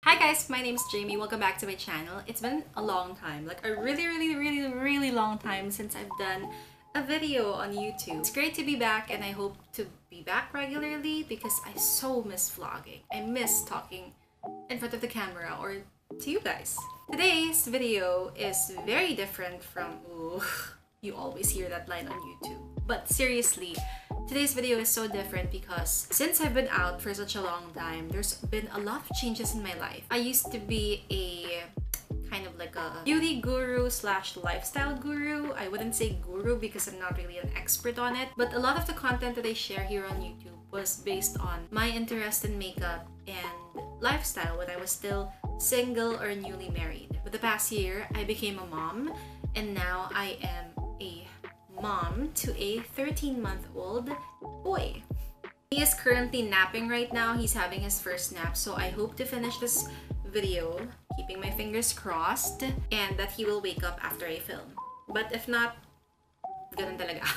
Hi guys, my name is Jamie. Welcome back to my channel. It's been a long time, like a really long time since I've done a video on YouTube. It's great to be back and I hope to be back regularly because I so miss vlogging. I miss talking in front of the camera or to you guys. Today's video is very different from, ooh, you always hear that line on YouTube. But seriously, today's video is so different because since I've been out for such a long time, there's been a lot of changes in my life. I used to be a kind of like a beauty guru slash lifestyle guru. I wouldn't say guru because I'm not really an expert on it, but a lot of the content that I share here on YouTube was based on my interest in makeup and lifestyle when I was still single or newly married. But the past year, I became a mom and now I am a mom to a 13-month-old boy. He is currently napping right now. He's having his first nap, so I hope to finish this video, keeping my fingers crossed, and that he will wake up after I film. But if not, ganun talaga.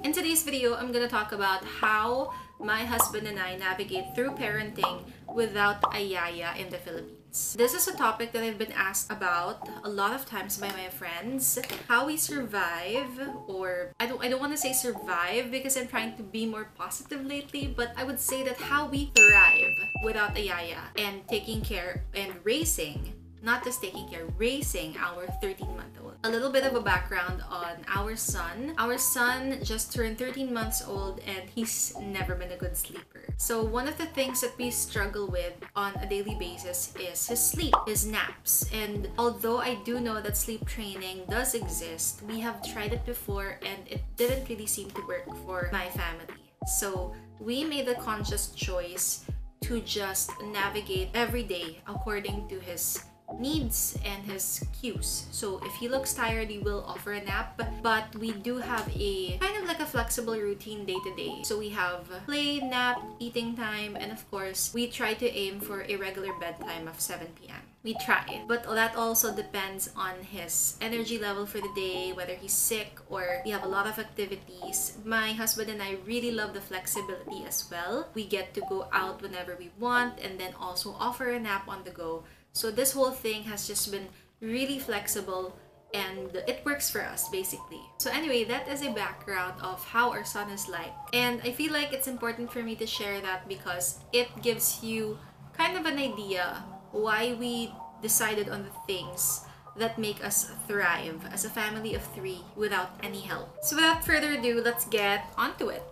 In today's video, I'm gonna talk about how my husband and I navigate through parenting without a yaya in the Philippines. This is a topic that I've been asked about a lot of times by my friends. How we survive, or I don't want to say survive because I'm trying to be more positive lately, but I would say that how we thrive without a yaya and taking care and raising, not just taking care, raising our 13-month-old. A little bit of a background on our son. Our son just turned 13 months old and he's never been a good sleeper. So one of the things that we struggle with on a daily basis is his sleep, his naps. And although I do know that sleep training does exist, we have tried it before and it didn't really seem to work for my family. So we made the conscious choice to just navigate every day according to his needs and his cues. So if he looks tired, we will offer a nap, but we do have a kind of like a flexible routine day to day. So we have play, nap, eating time, and of course we try to aim for a regular bedtime of 7 p.m. We try, but that also depends on his energy level for the day, whether he's sick or we have a lot of activities. My husband and I really love the flexibility as well. We get to go out whenever we want and then also offer a nap on the go. So this whole thing has just been really flexible and it works for us basically. So anyway, that is a background of how our son is like. And I feel like it's important for me to share that because it gives you kind of an idea why we decided on the things that make us thrive as a family of 3 without any help. So without further ado, let's get onto it.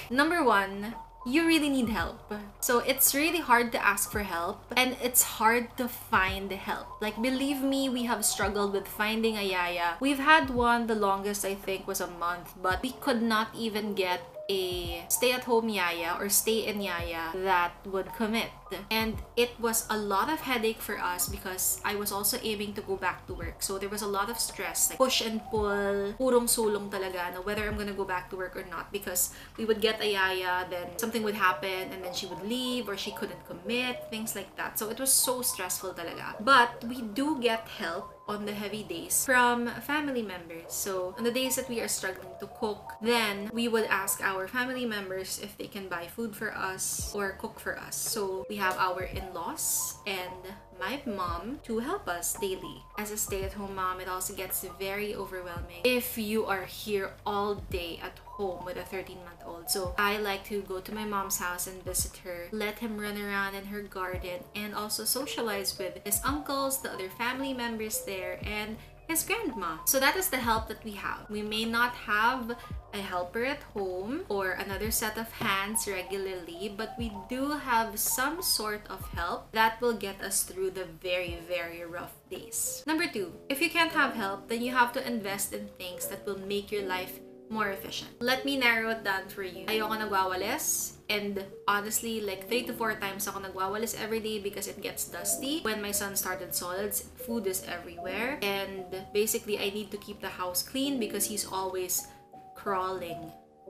Number 1, you really need help. So it's really hard to ask for help and it's hard to find help. Like, believe me, we have struggled with finding a yaya. We've had one, the longest I think was a month, but we could not even get a stay-at-home yaya or stay-in yaya that would commit. And it was a lot of headache for us because I was also aiming to go back to work. So there was a lot of stress, like push and pull, purong sulong talaga na whether I'm gonna go back to work or not, because we would get a yaya, then something would happen and then she would leave or she couldn't commit, things like that. So it was so stressful talaga. But we do get help on the heavy days from family members. So on the days that we are struggling to cook, then we would ask our family members if they can buy food for us or cook for us. So we have our in-laws and my mom to help us daily. As a stay-at-home mom, it also gets very overwhelming if you are here all day at home with a 13-month-old. So I like to go to my mom's house and visit her, let him run around in her garden, and also socialize with his uncles, the other family members there, and his grandma. So that is the help that we have. We may not have a helper at home or another set of hands regularly, but we do have some sort of help that will get us through the very rough days. Number 2, if you can't have help, then you have to invest in things that will make your life more efficient. Let me narrow it down for you. Ayoko nagwawalis, and honestly, like 3 to 4 times ako nagwawalis every day because it gets dusty. When my son started solids, food is everywhere, and basically I need to keep the house clean because he's always crawling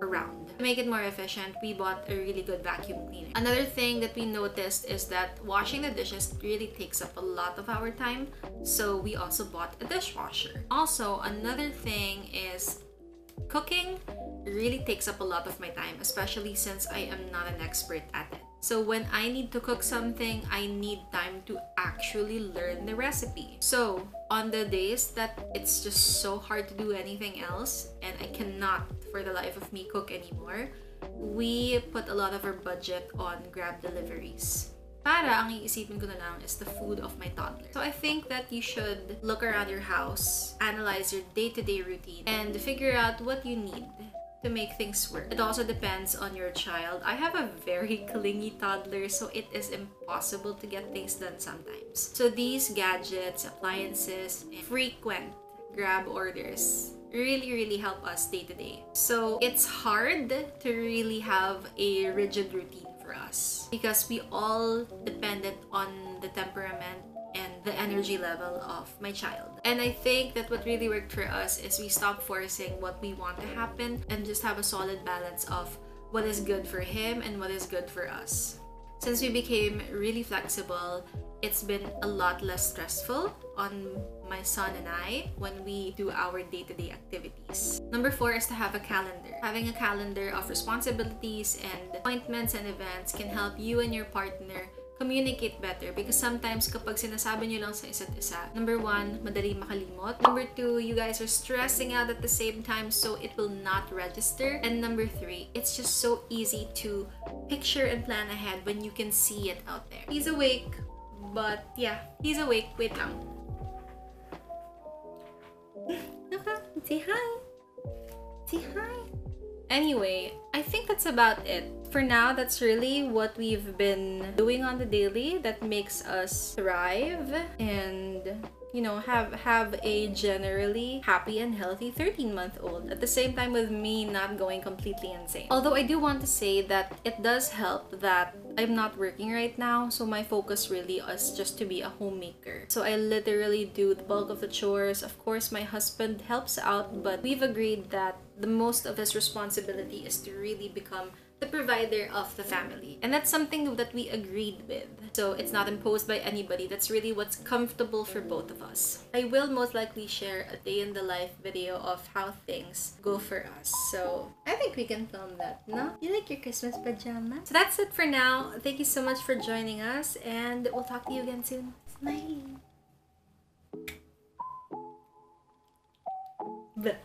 around. To make it more efficient, we bought a really good vacuum cleaner. Another thing that we noticed is that washing the dishes really takes up a lot of our time, so we also bought a dishwasher. Also, another thing is cooking really takes up a lot of my time, especially since I am not an expert at it. So when I need to cook something, I need time to actually learn the recipe. So on the days that it's just so hard to do anything else and I cannot for the life of me cook anymore, we put a lot of our budget on Grab deliveries. Para ang iisipin ko na lang is the food of my toddler. So I think that you should look around your house, analyze your day-to-day routine, and figure out what you need to make things work. It also depends on your child. I have a very clingy toddler, so it is impossible to get things done sometimes. So these gadgets, appliances, and frequent Grab orders really help us day to day. So it's hard to really have a rigid routine for us because we all depended on the temperament and the energy level of my child. And I think that what really worked for us is we stopped forcing what we want to happen and just have a solid balance of what is good for him and what is good for us. Since we became really flexible, it's been a lot less stressful on my son and I when we do our day-to-day activities. Number 4 is to have a calendar. Having a calendar of responsibilities and appointments and events can help you and your partner communicate better because sometimes kapag sinasabi nyo lang sa isa't isa, number 1, madali makalimot. Number 2, you guys are stressing out at the same time so it will not register. And number 3, it's just so easy to picture and plan ahead when you can see it out there. He's awake, but yeah, he's awake. Wait lang. Say hi. Say hi. Anyway, I think that's about it. For now, that's really what we've been doing on the daily that makes us thrive and, you know, have a generally happy and healthy 13-month-old. At the same time with me not going completely insane. Although I do want to say that it does help that I'm not working right now, so my focus really is just to be a homemaker. So I literally do the bulk of the chores. Of course, my husband helps out, but we've agreed that the most of his responsibility is to really become the provider of the family. And that's something that we agreed with. So it's not imposed by anybody. That's really what's comfortable for both of us. I will most likely share a day in the life video of how things go for us. So I think we can film that, no? You like your Christmas pajamas? So that's it for now. Thank you so much for joining us and we'll talk to you again soon. Smile. Bleh.